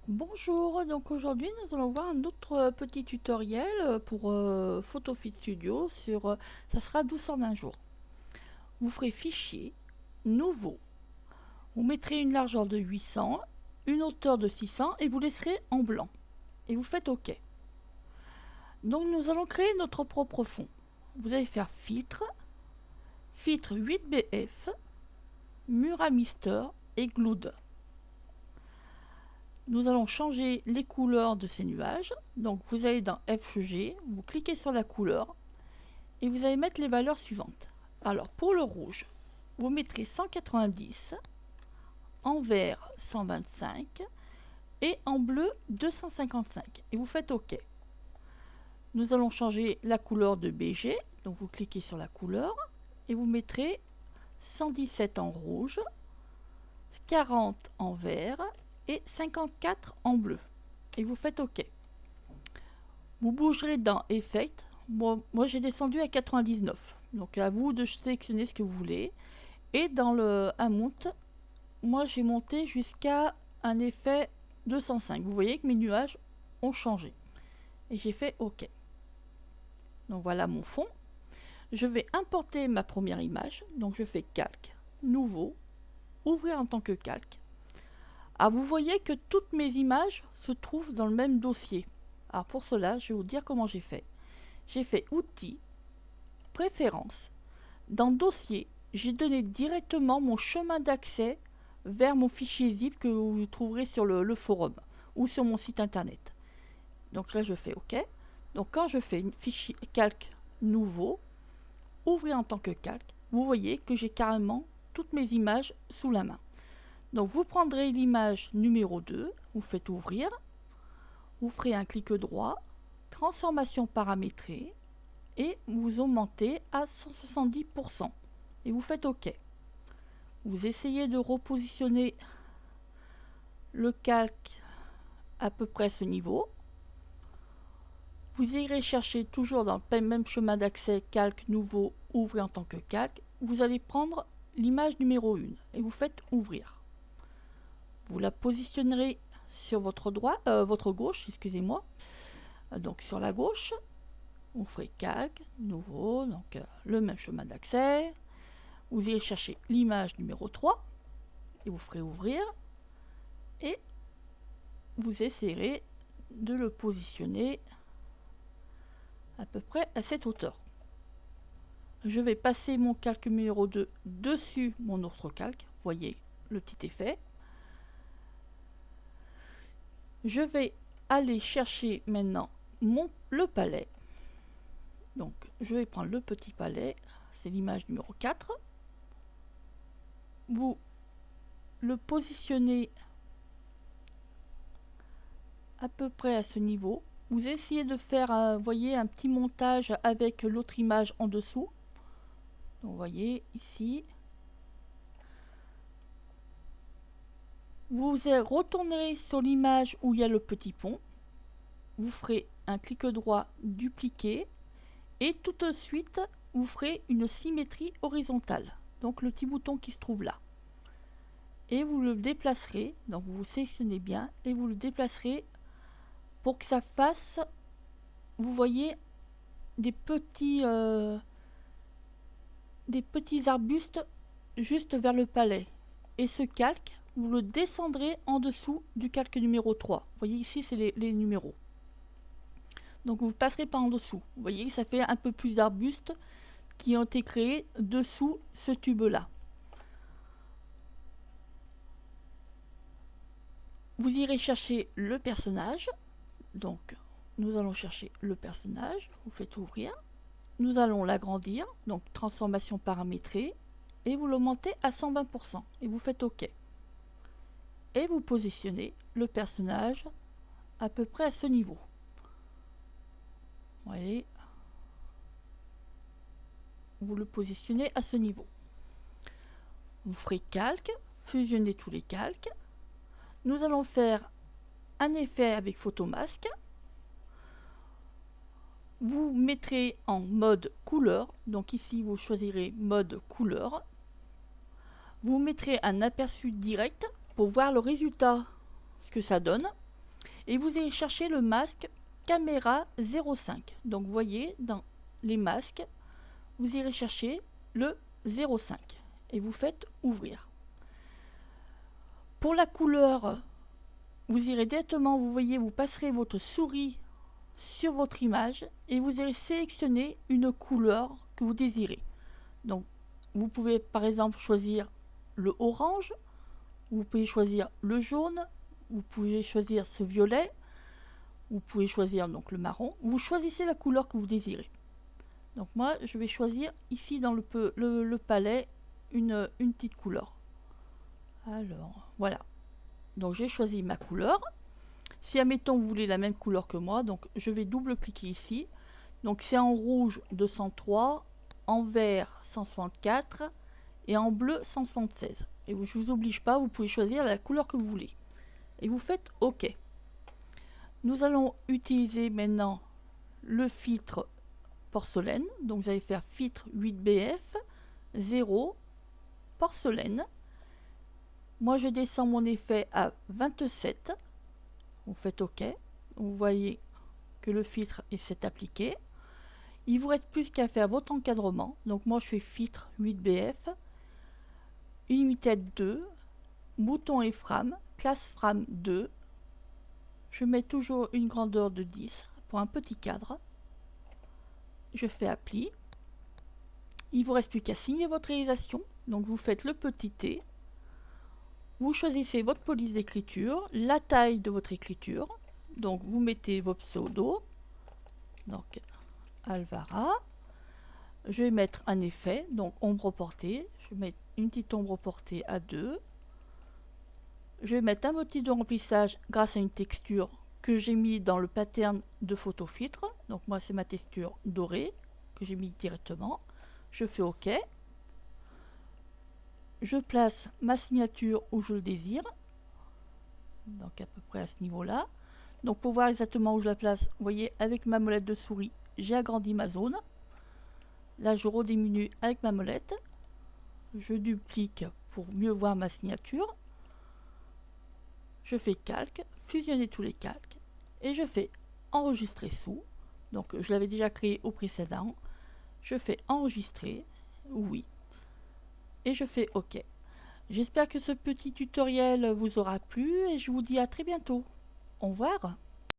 Bonjour, donc aujourd'hui nous allons voir un autre petit tutoriel pour PhotoFit Studio sur ça sera 12 en un jour. Vous ferez fichier, nouveau, vous mettrez une largeur de 800, une hauteur de 600 et vous laisserez en blanc. Et vous faites OK. Donc nous allons créer notre propre fond. Vous allez faire filtre, filtre 8BF, Muramister et Glued. Nous allons changer les couleurs de ces nuages. Donc vous allez dans FG, vous cliquez sur la couleur et vous allez mettre les valeurs suivantes. Alors pour le rouge, vous mettrez 190, en vert 125 et en bleu 255 et vous faites OK. Nous allons changer la couleur de BG, donc vous cliquez sur la couleur et vous mettrez 117 en rouge, 40 en vert et 54 en bleu et vous faites OK. Vous bougerez dans Effect. Moi j'ai descendu à 99, donc à vous de sélectionner ce que vous voulez. Et dans le Amount, moi j'ai monté jusqu'à un effet 205. Vous voyez que mes nuages ont changé et j'ai fait OK. Donc voilà mon fond. Je vais importer ma première image, donc je fais calque, nouveau, ouvrir en tant que calque. Ah, vous voyez que toutes mes images se trouvent dans le même dossier. Alors pour cela, je vais vous dire comment j'ai fait. J'ai fait Outils, Préférences. Dans Dossier, j'ai donné directement mon chemin d'accès vers mon fichier zip que vous trouverez sur le forum ou sur mon site internet. Donc là, je fais OK. Donc quand je fais une fichier calque nouveau, ouvrir en tant que calque, vous voyez que j'ai carrément toutes mes images sous la main. Donc vous prendrez l'image numéro 2, vous faites ouvrir, vous ferez un clic droit, transformation paramétrée, et vous augmentez à 170% et vous faites OK. Vous essayez de repositionner le calque à peu près à ce niveau. Vous irez chercher toujours dans le même chemin d'accès calque nouveau, ouvrir en tant que calque. Vous allez prendre l'image numéro 1 et vous faites ouvrir. Vous la positionnerez sur votre gauche, excusez-moi. Donc sur la gauche, on ferait calque, nouveau, donc le même chemin d'accès. Vous irez chercher l'image numéro 3 et vous ferez ouvrir et vous essayerez de le positionner à peu près à cette hauteur. Je vais passer mon calque numéro 2 dessus mon autre calque, vous voyez le petit effet. Je vais aller chercher maintenant le palais. Donc je vais prendre le petit palais, c'est l'image numéro 4. Vous le positionnez à peu près à ce niveau. Vous essayez de faire, voyez, un petit montage avec l'autre image en dessous. Donc, vous voyez ici. Vous retournerez sur l'image où il y a le petit pont. Vous ferez un clic droit, dupliquer. Et tout de suite, vous ferez une symétrie horizontale. Donc le petit bouton qui se trouve là. Et vous le déplacerez. Donc vous sélectionnez bien et vous le déplacerez pour que ça fasse, vous voyez, des petits arbustes juste vers le palais. Et ce calque, vous le descendrez en dessous du calque numéro 3. Vous voyez ici, c'est les numéros. Donc vous passerez par en dessous. Vous voyez que ça fait un peu plus d'arbustes qui ont été créés dessous ce tube-là. Vous irez chercher le personnage. Donc nous allons chercher le personnage. Vous faites ouvrir. Nous allons l'agrandir. Donc transformation paramétrée. Et vous l'augmentez à 120%. Et vous faites OK. Et vous positionnez le personnage à peu près à ce niveau. Vous voyez, vous le positionnez à ce niveau. Vous ferez calque, fusionnez tous les calques. Nous allons faire un effet avec photomasque. Vous mettrez en mode couleur. Donc ici, vous choisirez mode couleur. Vous mettrez un aperçu direct pour voir le résultat, ce que ça donne. et vous allez chercher le masque caméra 05. Donc vous voyez dans les masques, vous irez chercher le 05 et vous faites ouvrir. Pour la couleur, vous irez directement, vous voyez, vous passerez votre souris sur votre image et vous irez sélectionner une couleur que vous désirez. Donc vous pouvez par exemple choisir le orange, vous pouvez choisir le jaune, vous pouvez choisir ce violet, vous pouvez choisir donc le marron. Vous choisissez la couleur que vous désirez. Donc moi je vais choisir ici dans le palais une petite couleur. Alors voilà, donc j'ai choisi ma couleur. Si admettons vous voulez la même couleur que moi, donc je vais double cliquer ici. Donc c'est en rouge 203, en vert 164 et en bleu 176. Et je ne vous oblige pas, vous pouvez choisir la couleur que vous voulez. Et vous faites OK. Nous allons utiliser maintenant le filtre porcelaine. Donc vous allez faire filtre 8BF 0 porcelaine. Moi je descends mon effet à 27. Vous faites OK. Vous voyez que le filtre s'est appliqué. Il vous reste plus qu'à faire votre encadrement. Donc moi je fais filtre 8BF, Unlimited 2, bouton et frame, classe frame 2. Je mets toujours une grandeur de 10 pour un petit cadre. Je fais appli. Il vous reste plus qu'à signer votre réalisation. Donc vous faites le petit T. Vous choisissez votre police d'écriture, la taille de votre écriture. Donc vous mettez vos pseudos. Donc Alvara. Je vais mettre un effet, donc ombre portée. Je vais mettre une petite ombre portée à 2. Je vais mettre un motif de remplissage grâce à une texture que j'ai mis dans le pattern de photo filtre. Donc moi c'est ma texture dorée que j'ai mis directement. Je fais OK. Je place ma signature où je le désire. Donc à peu près à ce niveau-là. Donc pour voir exactement où je la place, vous voyez avec ma molette de souris, j'ai agrandi ma zone. Là je rediminue avec ma molette. Je duplique pour mieux voir ma signature. Je fais calque, fusionner tous les calques et je fais enregistrer sous. Donc je l'avais déjà créé au précédent. Je fais enregistrer, oui, et je fais OK. J'espère que ce petit tutoriel vous aura plu et je vous dis à très bientôt. Au revoir.